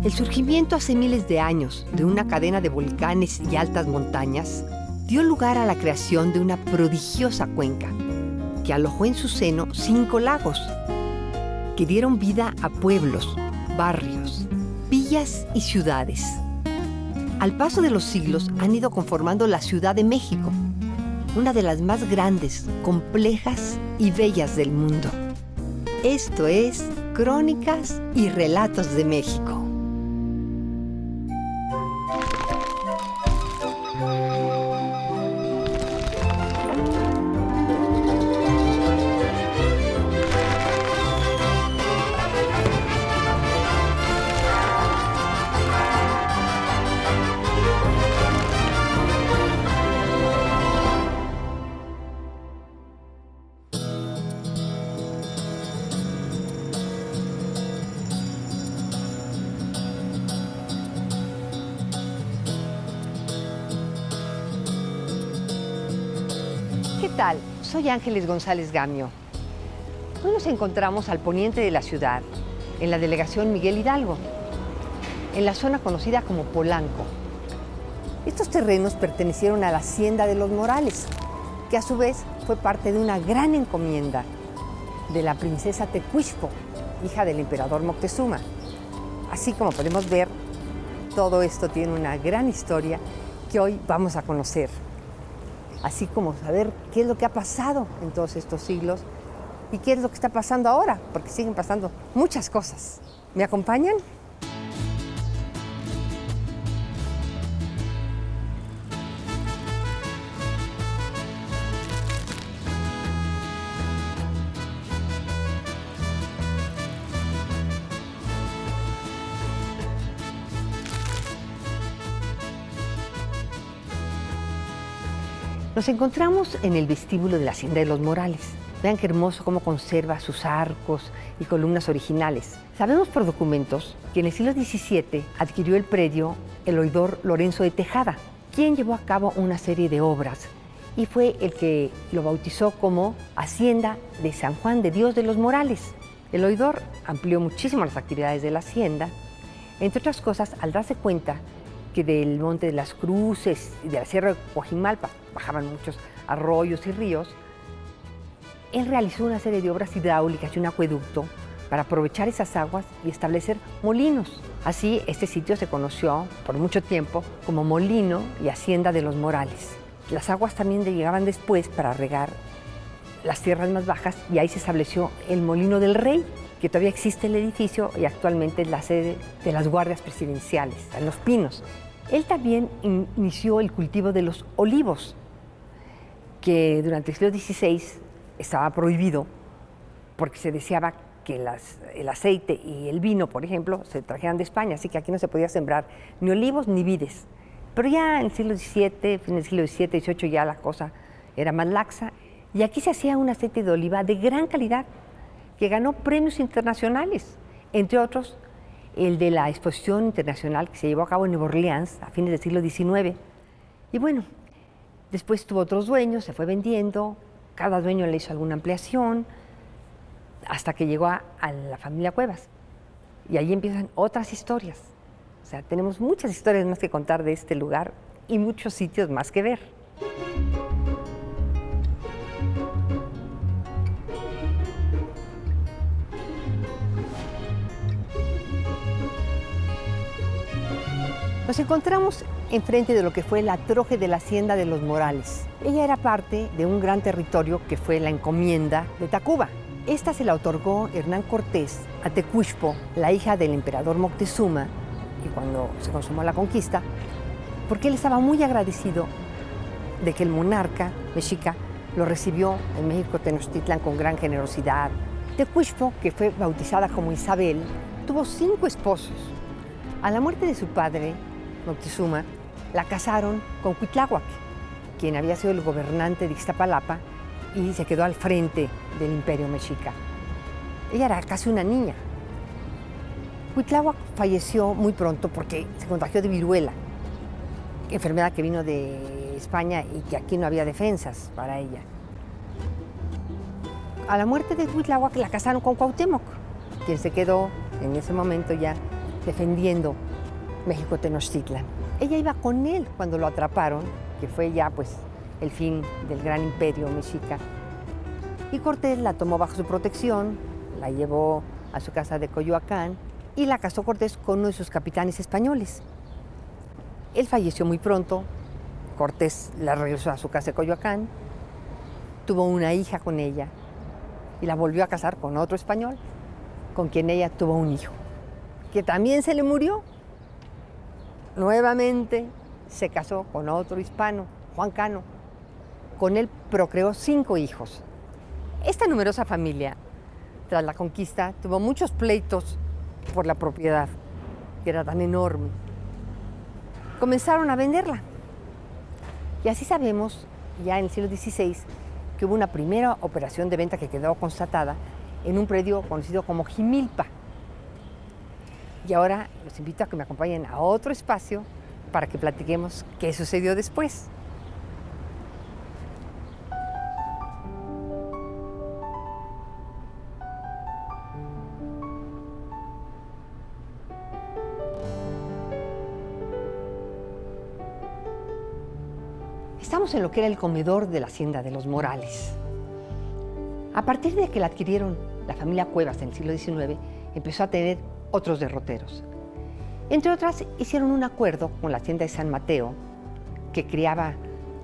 El surgimiento hace miles de años de una cadena de volcanes y altas montañas dio lugar a la creación de una prodigiosa cuenca que alojó en su seno 5 lagos que dieron vida a pueblos, barrios, villas y ciudades. Al paso de los siglos han ido conformando la Ciudad de México, una de las más grandes, complejas y bellas del mundo. Esto es Crónicas y Relatos de México. ¿Qué tal? Soy Ángeles González Gamio. Hoy nos encontramos al poniente de la ciudad, en la delegación Miguel Hidalgo, en la zona conocida como Polanco. Estos terrenos pertenecieron a la hacienda de los Morales, que a su vez fue parte de una gran encomienda de la princesa Tecuichpo, hija del emperador Moctezuma. Así como podemos ver, todo esto tiene una gran historia que hoy vamos a conocer. Así como saber qué es lo que ha pasado en todos estos siglos y qué es lo que está pasando ahora, porque siguen pasando muchas cosas. ¿Me acompañan? Nos encontramos en el vestíbulo de la hacienda de los Morales. Vean qué hermoso cómo conserva sus arcos y columnas originales. Sabemos por documentos que en el siglo XVII adquirió el predio el oidor Lorenzo de Tejada, quien llevó a cabo una serie de obras y fue el que lo bautizó como Hacienda de San Juan de Dios de los Morales. El oidor amplió muchísimo las actividades de la hacienda, entre otras cosas al darse cuenta que del Monte de las Cruces y de la Sierra de Coajimalpa bajaban muchos arroyos y ríos. Él realizó una serie de obras hidráulicas y un acueducto para aprovechar esas aguas y establecer molinos. Así, este sitio se conoció por mucho tiempo como Molino y Hacienda de los Morales. Las aguas también llegaban después para regar las tierras más bajas y ahí se estableció el Molino del Rey, que todavía existe el edificio y actualmente es la sede de las guardias presidenciales, en Los Pinos. Él también inició el cultivo de los olivos, que durante el siglo XVI estaba prohibido porque se deseaba que el aceite y el vino, por ejemplo, se trajeran de España, así que aquí no se podía sembrar ni olivos ni vides. Pero ya en el siglo XVII, fin del siglo XVII, XVIII, ya la cosa era más laxa, y aquí se hacía un aceite de oliva de gran calidad, que ganó premios internacionales, entre otros el de la Exposición Internacional que se llevó a cabo en Nueva Orleans a fines del siglo XIX. Y bueno, después tuvo otros dueños, se fue vendiendo, cada dueño le hizo alguna ampliación, hasta que llegó a la familia Cuevas. Y ahí empiezan otras historias. O sea, tenemos muchas historias más que contar de este lugar y muchos sitios más que ver. Nos encontramos enfrente de lo que fue la troje de la hacienda de los Morales. Ella era parte de un gran territorio que fue la encomienda de Tacuba. Esta se la otorgó Hernán Cortés a Tecuichpo, la hija del emperador Moctezuma, y cuando se consumó la conquista, porque él estaba muy agradecido de que el monarca mexica lo recibió en México Tenochtitlan con gran generosidad. Tecuichpo, que fue bautizada como Isabel, tuvo 5 esposos. A la muerte de su padre, Moctezuma, la casaron con Cuitláhuac, quien había sido el gobernante de Iztapalapa y se quedó al frente del imperio mexica. Ella era casi una niña. Cuitláhuac falleció muy pronto porque se contagió de viruela, enfermedad que vino de España y que aquí no había defensas para ella. A la muerte de Cuitláhuac la casaron con Cuauhtémoc, quien se quedó en ese momento ya defendiendo México Tenochtitlan. Ella iba con él cuando lo atraparon, que fue ya pues el fin del gran imperio mexica. Y Cortés la tomó bajo su protección, la llevó a su casa de Coyoacán y la casó Cortés con uno de sus capitanes españoles. Él falleció muy pronto, Cortés la regresó a su casa de Coyoacán, tuvo una hija con ella y la volvió a casar con otro español, con quien ella tuvo un hijo, que también se le murió. Nuevamente se casó con otro hispano, Juan Cano. Con él procreó 5 hijos. Esta numerosa familia, tras la conquista, tuvo muchos pleitos por la propiedad, que era tan enorme. Comenzaron a venderla. Y así sabemos, ya en el siglo XVI, que hubo una primera operación de venta que quedó constatada en un predio conocido como Jimilpa. Y ahora los invito a que me acompañen a otro espacio para que platiquemos qué sucedió después. Estamos en lo que era el comedor de la hacienda de los Morales. A partir de que la adquirieron la familia Cuevas en el siglo XIX, empezó a tener otros derroteros. Entre otras, hicieron un acuerdo con la hacienda de San Mateo, que criaba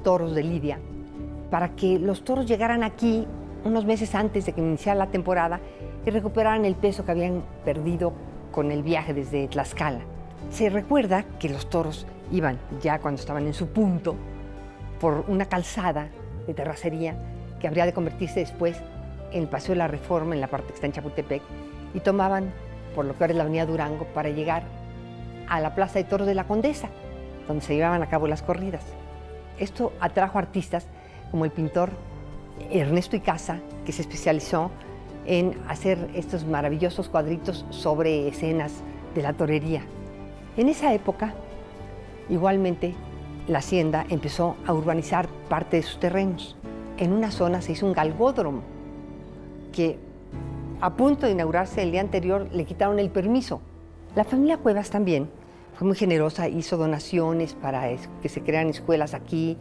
toros de lidia, para que los toros llegaran aquí unos meses antes de que iniciara la temporada y recuperaran el peso que habían perdido con el viaje desde Tlaxcala. Se recuerda que los toros iban, ya cuando estaban en su punto, por una calzada de terracería que habría de convertirse después en el Paseo de la Reforma, en la parte que está en Chapultepec, y tomaban por lo que ahora es la Avenida Durango para llegar a la Plaza de Toros de la Condesa, donde se llevaban a cabo las corridas. Esto atrajo artistas como el pintor Ernesto Icaza, que se especializó en hacer estos maravillosos cuadritos sobre escenas de la torería. En esa época, igualmente, la hacienda empezó a urbanizar parte de sus terrenos. En una zona se hizo un galgódromo que, a punto de inaugurarse el día anterior, le quitaron el permiso. La familia Cuevas también fue muy generosa, hizo donaciones para que se crearan escuelas aquí,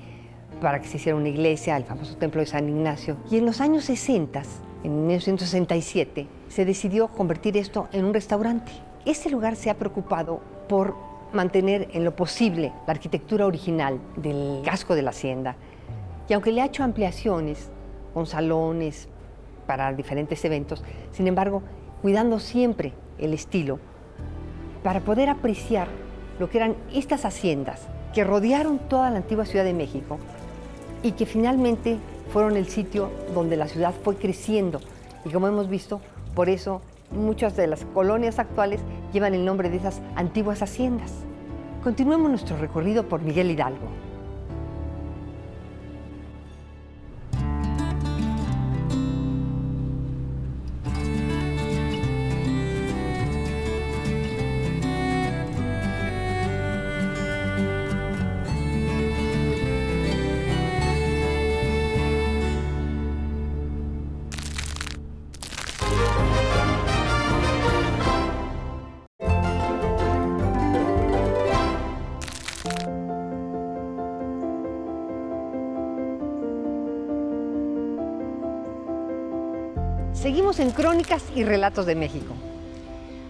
para que se hiciera una iglesia, el famoso templo de San Ignacio. Y en los años 60, en 1967, se decidió convertir esto en un restaurante. Este lugar se ha preocupado por mantener en lo posible la arquitectura original del casco de la hacienda. Y aunque le ha hecho ampliaciones con salones para diferentes eventos, sin embargo, cuidando siempre el estilo para poder apreciar lo que eran estas haciendas que rodearon toda la antigua Ciudad de México y que finalmente fueron el sitio donde la ciudad fue creciendo. Y como hemos visto, por eso muchas de las colonias actuales llevan el nombre de esas antiguas haciendas. Continuemos nuestro recorrido por Miguel Hidalgo. Seguimos en Crónicas y Relatos de México.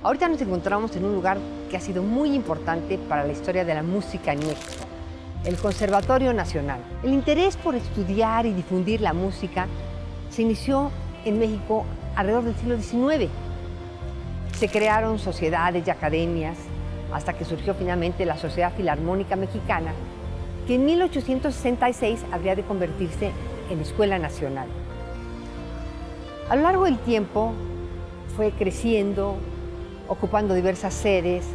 Ahorita nos encontramos en un lugar que ha sido muy importante para la historia de la música en México, el Conservatorio Nacional. El interés por estudiar y difundir la música se inició en México alrededor del siglo XIX. Se crearon sociedades y academias hasta que surgió finalmente la Sociedad Filarmónica Mexicana, que en 1866 habría de convertirse en Escuela Nacional. A lo largo del tiempo fue creciendo, ocupando diversas sedes.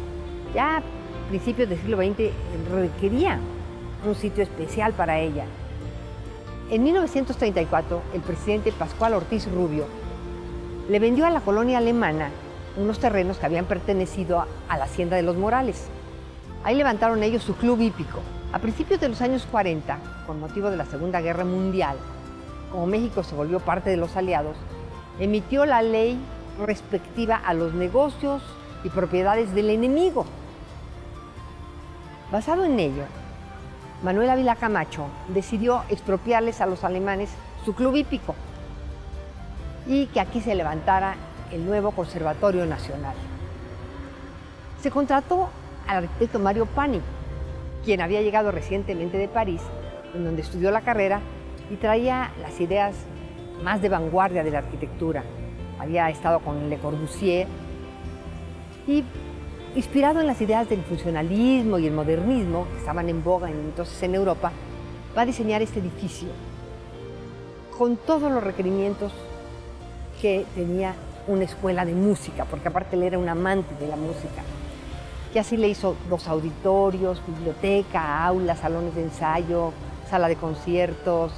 Ya a principios del siglo XX requería un sitio especial para ella. En 1934, el presidente Pascual Ortiz Rubio le vendió a la colonia alemana unos terrenos que habían pertenecido a la hacienda de los Morales. Ahí levantaron ellos su club hípico. A principios de los años 40, con motivo de la Segunda Guerra Mundial, como México se volvió parte de los aliados, emitió la ley respectiva a los negocios y propiedades del enemigo. Basado en ello, Manuel Ávila Camacho decidió expropiarles a los alemanes su club hípico y que aquí se levantara el nuevo Conservatorio Nacional. Se contrató al arquitecto Mario Pani, quien había llegado recientemente de París, en donde estudió la carrera y traía las ideas más de vanguardia de la arquitectura. Había estado con Le Corbusier y, inspirado en las ideas del funcionalismo y el modernismo que estaban en boga entonces en Europa, va a diseñar este edificio con todos los requerimientos que tenía una escuela de música, porque aparte él era un amante de la música. Y así le hizo los auditorios, biblioteca, aulas, salones de ensayo, sala de conciertos.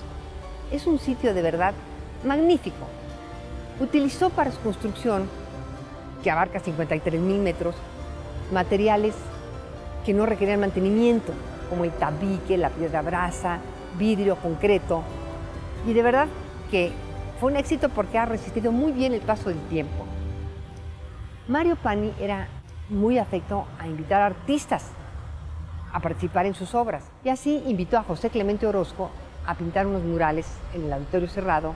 Es un sitio de verdad magnífico. Utilizó para su construcción, que abarca 53,000 metros, materiales que no requerían mantenimiento, como el tabique, la piedra brasa, vidrio, concreto. Y de verdad que fue un éxito porque ha resistido muy bien el paso del tiempo. Mario Pani era muy afecto a invitar a artistas a participar en sus obras. Y así invitó a José Clemente Orozco a pintar unos murales en el auditorio cerrado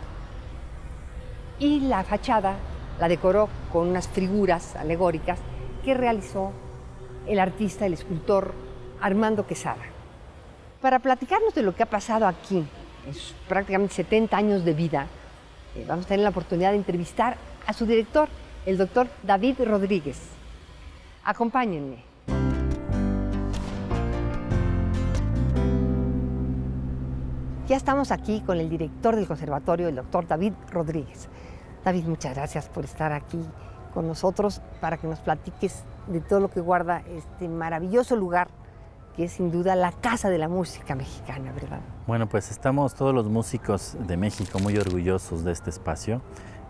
y la fachada la decoró con unas figuras alegóricas que realizó el artista, el escultor Armando Quesada. Para platicarnos de lo que ha pasado aquí en sus prácticamente 70 años de vida, vamos a tener la oportunidad de entrevistar a su director, el doctor David Rodríguez. Acompáñenme. Ya estamos aquí con el director del conservatorio, el doctor David Rodríguez. David, muchas gracias por estar aquí con nosotros para que nos platiques de todo lo que guarda este maravilloso lugar que es sin duda la casa de la música mexicana, ¿verdad? Bueno, pues estamos todos los músicos de México muy orgullosos de este espacio.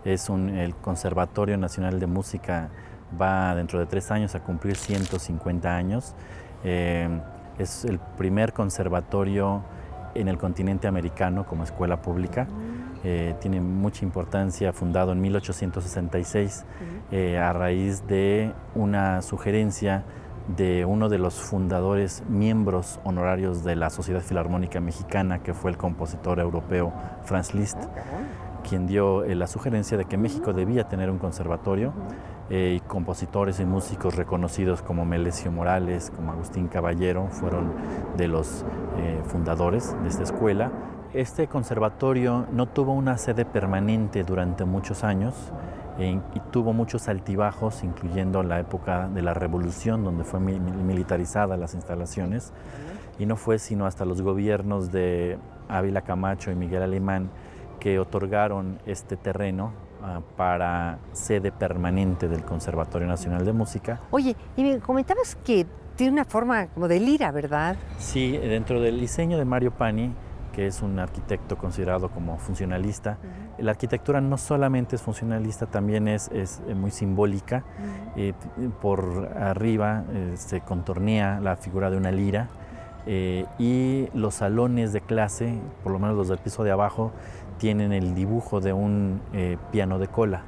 El Conservatorio Nacional de Música va dentro de 3 años a cumplir 150 años. Es el primer conservatorio en el continente americano como escuela pública. Tiene mucha importancia, fundado en 1866 a raíz de una sugerencia de uno de los fundadores, miembros honorarios de la Sociedad Filarmónica Mexicana, que fue el compositor europeo Franz Liszt, quien dio la sugerencia de que México debía tener un conservatorio, y compositores y músicos reconocidos como Melesio Morales, como Agustín Caballero, fueron de los fundadores de esta escuela. Este conservatorio no tuvo una sede permanente durante muchos años y tuvo muchos altibajos, incluyendo la época de la Revolución, donde fue militarizada las instalaciones, y no fue sino hasta los gobiernos de Ávila Camacho y Miguel Alemán que otorgaron este terreno para sede permanente del Conservatorio Nacional de Música. Oye, y me comentabas que tiene una forma como de lira, ¿verdad? Sí, dentro del diseño de Mario Pani, que es un arquitecto considerado como funcionalista, la arquitectura no solamente es funcionalista, también es muy simbólica. Por arriba se contornea la figura de una lira, y los salones de clase, por lo menos los del piso de abajo, tienen el dibujo de un piano de cola,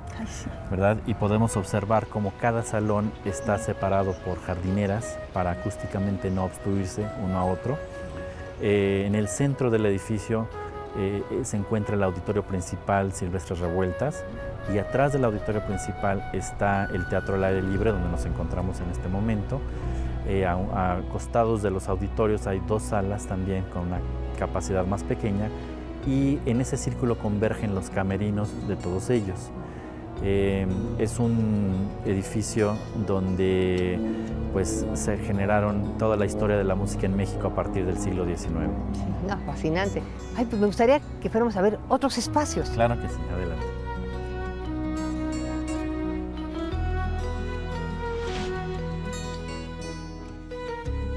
¿verdad? Y podemos observar cómo cada salón está separado por jardineras para acústicamente no obstruirse uno a otro. En el centro del edificio se encuentra el auditorio principal Silvestres Revueltas, y atrás del auditorio principal está el Teatro al Aire Libre, donde nos encontramos en este momento. A costados de los auditorios hay 2 salas también con una capacidad más pequeña, y en ese círculo convergen los camerinos de todos ellos. Es un edificio donde pues, se generaron toda la historia de la música en México a partir del siglo XIX. No, fascinante. Ay, pues me gustaría que fuéramos a ver otros espacios. Claro que sí, adelante.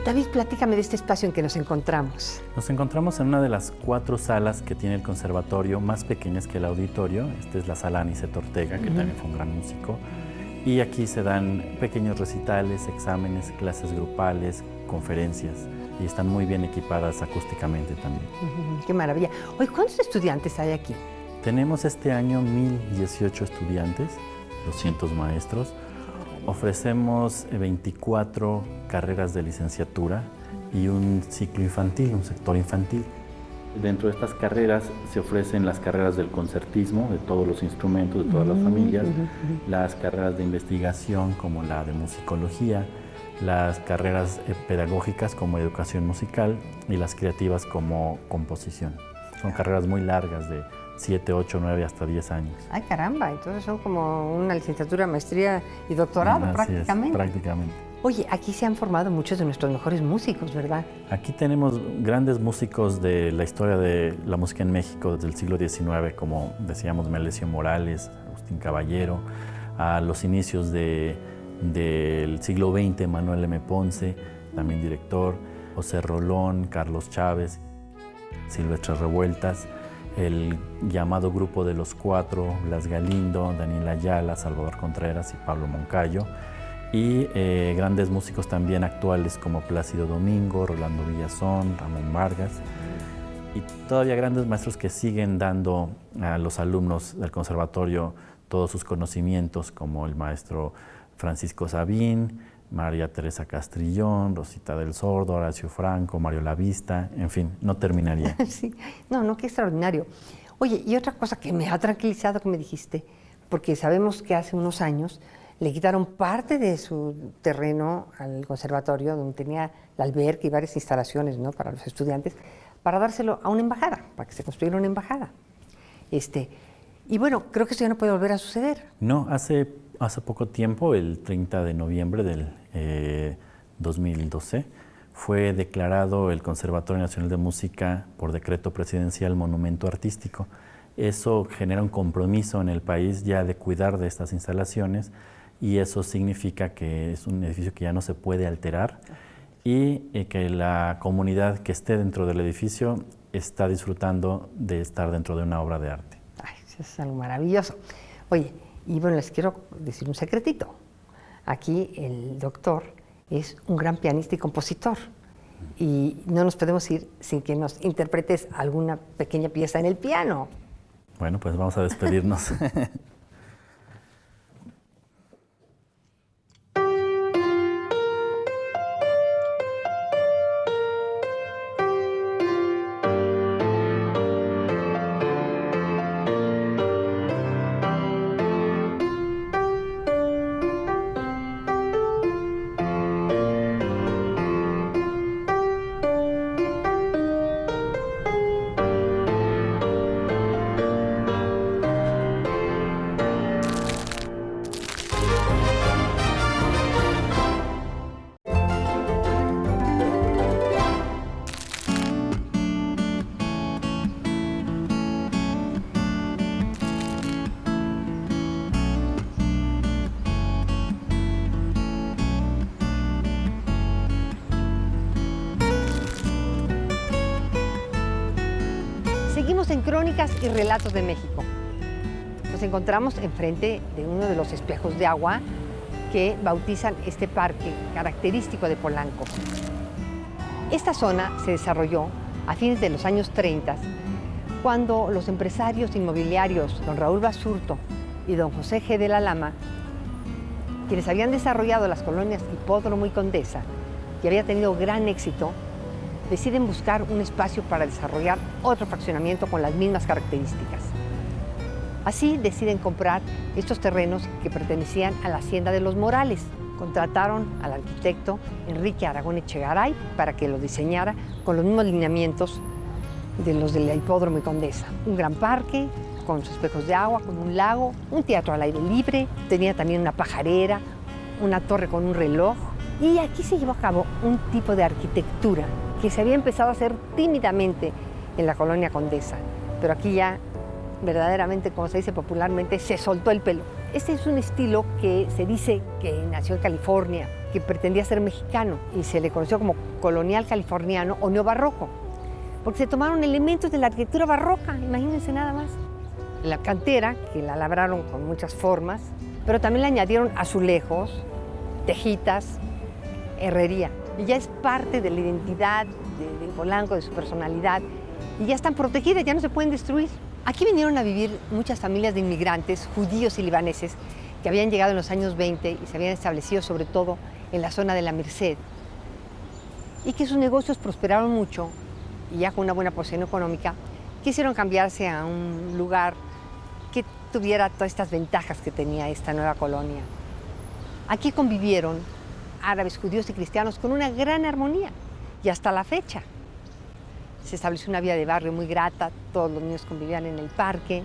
David, platícame de este espacio en que nos encontramos. Nos encontramos en una de las 4 salas que tiene el conservatorio, más pequeñas que el auditorio. Esta es la sala Aniceto Ortega, que también fue un gran músico. Y aquí se dan pequeños recitales, exámenes, clases grupales, conferencias. Y están muy bien equipadas acústicamente también. ¡Qué maravilla! Oye, ¿cuántos estudiantes hay aquí? Tenemos este año 1018 estudiantes, 200 maestros. Ofrecemos 24 carreras de licenciatura y un ciclo infantil, un sector infantil. Dentro de estas carreras se ofrecen las carreras del concertismo, de todos los instrumentos, de todas las familias, las carreras de investigación como la de musicología, las carreras pedagógicas como educación musical y las creativas como composición. Son carreras muy largas de 7, 8, 9 hasta 10 años. Ay, caramba, entonces son como una licenciatura, maestría y doctorado prácticamente. Prácticamente. Oye, aquí se han formado muchos de nuestros mejores músicos, ¿verdad? Aquí tenemos grandes músicos de la historia de la música en México desde el siglo XIX, como decíamos Melesio Morales, Agustín Caballero, a los inicios del siglo XX, Manuel M. Ponce, también director, José Rolón, Carlos Chávez, Silvestre Revueltas, el llamado grupo de los Cuatro, Blas Galindo, Daniel Ayala, Salvador Contreras y Pablo Moncayo, y grandes músicos también actuales como Plácido Domingo, Rolando Villazón, Ramón Vargas, y todavía grandes maestros que siguen dando a los alumnos del conservatorio todos sus conocimientos, como el maestro Francisco Sabín, María Teresa Castrillón, Rosita del Sordo, Horacio Franco, Mario Lavista, en fin, no terminaría. Sí, no, qué extraordinario. Oye, y otra cosa que me ha tranquilizado que me dijiste, porque sabemos que hace unos años le quitaron parte de su terreno al conservatorio, donde tenía la alberca y varias instalaciones, ¿no?, para los estudiantes, para dárselo a una embajada, para que se construyera una embajada. Y bueno, creo que esto ya no puede volver a suceder. No, hace poco tiempo, el 30 de noviembre del 2012, fue declarado el Conservatorio Nacional de Música por decreto presidencial monumento artístico. Eso genera un compromiso en el país ya de cuidar de estas instalaciones, y eso significa que es un edificio que ya no se puede alterar y que la comunidad que esté dentro del edificio está disfrutando de estar dentro de una obra de arte. Ay, eso es algo maravilloso. Oye, y bueno, les quiero decir un secretito. Aquí el doctor es un gran pianista y compositor, y no nos podemos ir sin que nos interpretes alguna pequeña pieza en el piano. Bueno, pues vamos a despedirnos. Seguimos en Crónicas y Relatos de México. Nos encontramos enfrente de uno de los espejos de agua que bautizan este parque característico de Polanco. Esta zona se desarrolló a fines de los años 30, cuando los empresarios inmobiliarios don Raúl Basurto y don José G. de la Lama, quienes habían desarrollado las colonias Hipódromo y Condesa, y había tenido gran éxito, deciden buscar un espacio para desarrollar otro fraccionamiento con las mismas características. Así deciden comprar estos terrenos que pertenecían a la Hacienda de los Morales. Contrataron al arquitecto Enrique Aragón Echegaray para que lo diseñara con los mismos lineamientos de los del Hipódromo y Condesa. Un gran parque con sus espejos de agua, con un lago, un teatro al aire libre, tenía también una pajarera, una torre con un reloj. Y aquí se llevó a cabo un tipo de arquitectura que se había empezado a hacer tímidamente en la colonia Condesa, pero aquí ya verdaderamente, como se dice popularmente, se soltó el pelo. Este es un estilo que se dice que nació en California, que pretendía ser mexicano y se le conoció como colonial californiano o neobarroco, porque se tomaron elementos de la arquitectura barroca, imagínense nada más. La cantera, que la labraron con muchas formas, pero también le añadieron azulejos, tejitas, herrería. Y ya es parte de la identidad de Polanco, de su personalidad, y ya están protegidas, ya no se pueden destruir. Aquí vinieron a vivir muchas familias de inmigrantes, judíos y libaneses, que habían llegado en los años 20 y se habían establecido sobre todo en la zona de la Merced, y que sus negocios prosperaron mucho, y ya con una buena posición económica, quisieron cambiarse a un lugar que tuviera todas estas ventajas que tenía esta nueva colonia. Aquí convivieron árabes, judíos y cristianos con una gran armonía, y hasta la fecha. Se estableció una vida de barrio muy grata, todos los niños convivían en el parque.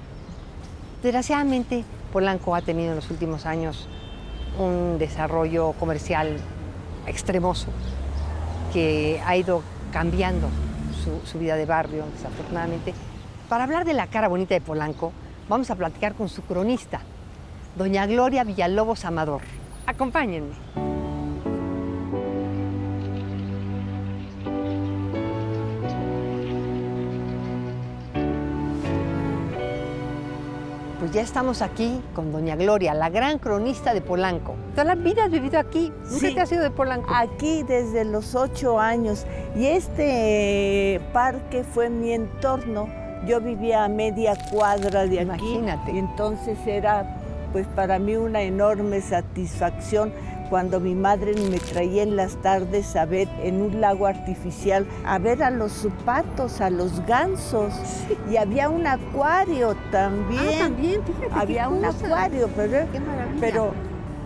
Desgraciadamente, Polanco ha tenido en los últimos años un desarrollo comercial extremoso que ha ido cambiando su vida de barrio, desafortunadamente. Para hablar de la cara bonita de Polanco, vamos a platicar con su cronista, doña Gloria Villalobos Amador. Acompáñenme. Pues ya estamos aquí con doña Gloria, la gran cronista de Polanco. ¿Toda la vida has vivido aquí? ¿Nunca Sí, te has ido de Polanco? aquí desde los 8 años. Y este parque fue mi entorno. Yo vivía a media cuadra de aquí. Imagínate. Y entonces era, pues para mí, una enorme satisfacción cuando mi madre me traía en las tardes a ver en un lago artificial, a ver a los patos, a los gansos. Sí. Y había un acuario también. Ah, también, fíjate. Había un acuario, Qué maravilla. pero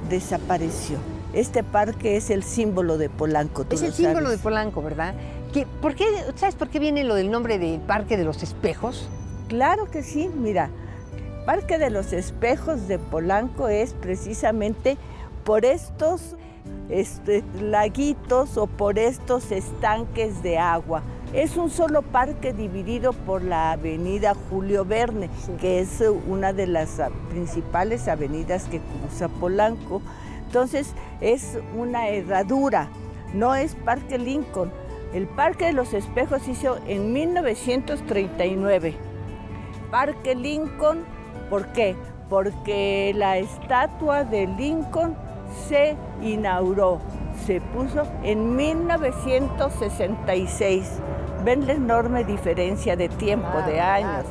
desapareció. Este parque es el símbolo de Polanco, tú Es lo el símbolo sabes. de Polanco, ¿verdad? ¿Sabes por qué viene lo del nombre del Parque de los Espejos? Claro que sí, mira, Parque de los Espejos de Polanco es precisamente por estos laguitos o por estos estanques de agua. Es un solo parque dividido por la avenida Julio Verne, sí, que es una de las principales avenidas que cruza Polanco. Entonces es una herradura, no es Parque Lincoln. El Parque de los Espejos se hizo en 1939. Parque Lincoln, ¿por qué? Porque la estatua de Lincoln se inauguró, se puso en 1966. Ven la enorme diferencia de tiempo, de años.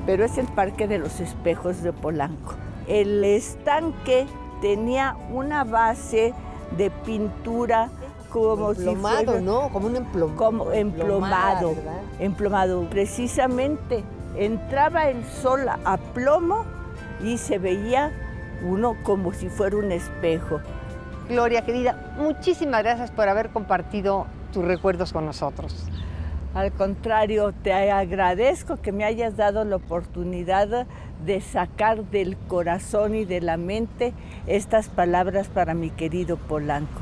Pero es el Parque de los Espejos de Polanco. El estanque tenía una base de pintura como emplomado, si fuera, ¿no? Como un como emplomado, emplomado. Precisamente entraba el sol a plomo y se veía uno como si fuera un espejo. Gloria, querida, muchísimas gracias por haber compartido tus recuerdos con nosotros. Al contrario, te agradezco que me hayas dado la oportunidad de sacar del corazón y de la mente estas palabras para mi querido Polanco.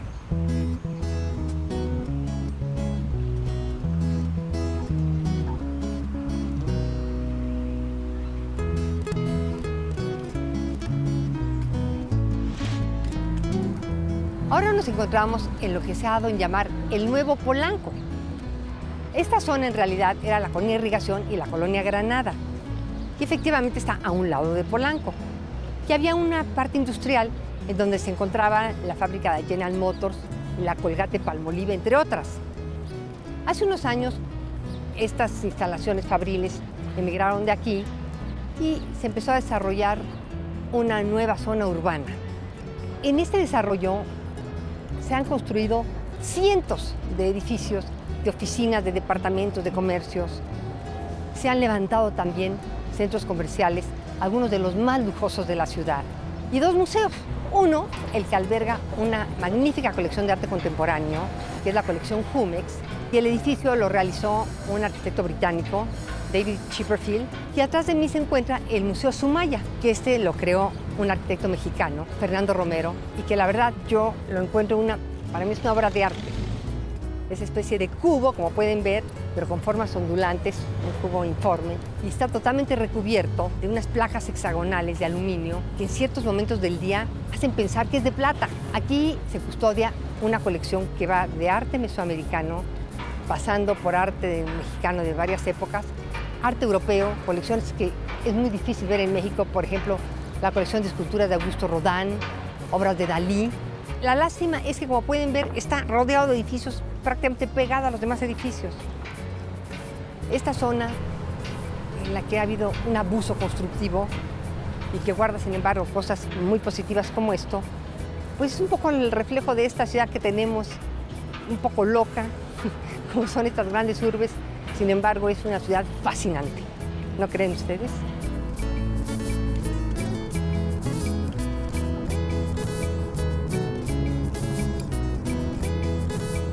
Ahora nos encontramos en lo que se ha dado en llamar el Nuevo Polanco. Esta zona en realidad era la colonia Irrigación y la colonia Granada, y efectivamente está a un lado de Polanco. Y había una parte industrial en donde se encontraba la fábrica de General Motors, la Colgate-Palmolive, entre otras. Hace unos años estas instalaciones fabriles emigraron de aquí y se empezó a desarrollar una nueva zona urbana. En este desarrollo se han construido cientos de edificios, de oficinas, de departamentos, de comercios. Se han levantado también centros comerciales, algunos de los más lujosos de la ciudad. Y dos museos. Uno, el que alberga una magnífica colección de arte contemporáneo, que es la colección Jumex, y el edificio lo realizó un arquitecto británico, David Chipperfield, y atrás de mí se encuentra el Museo Sumaya, que lo creó un arquitecto mexicano, Fernando Romero, y que la verdad yo lo encuentro para mí es una obra de arte. Esa especie de cubo, como pueden ver, pero con formas ondulantes, un cubo informe, y está totalmente recubierto de unas placas hexagonales de aluminio que en ciertos momentos del día hacen pensar que es de plata. Aquí se custodia una colección que va de arte mesoamericano, pasando por arte mexicano de varias épocas, arte europeo, colecciones que es muy difícil ver en México, por ejemplo, la colección de esculturas de Augusto Rodin, obras de Dalí. La lástima es que, como pueden ver, está rodeado de edificios prácticamente pegado a los demás edificios. Esta zona en la que ha habido un abuso constructivo y que guarda, sin embargo, cosas muy positivas como esto, pues es un poco el reflejo de esta ciudad que tenemos, un poco loca, como son estas grandes urbes. Sin embargo, es una ciudad fascinante. ¿No creen ustedes?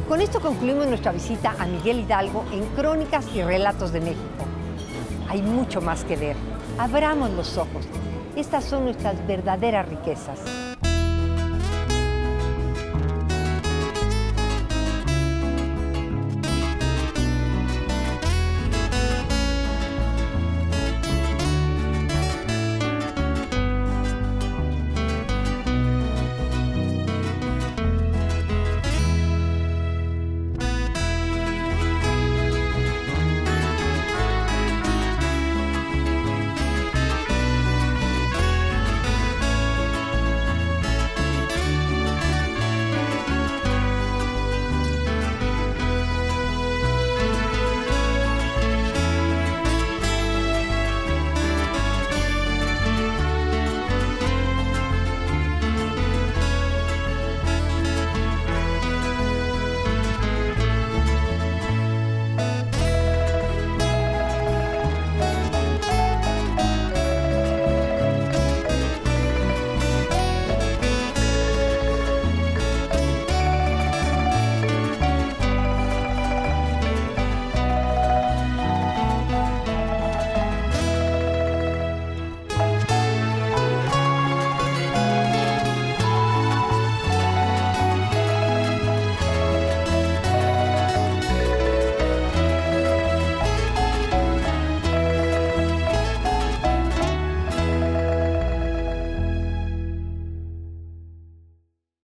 Con esto concluimos nuestra visita a Miguel Hidalgo en Crónicas y Relatos de México. Hay mucho más que ver. Abramos los ojos. Estas son nuestras verdaderas riquezas.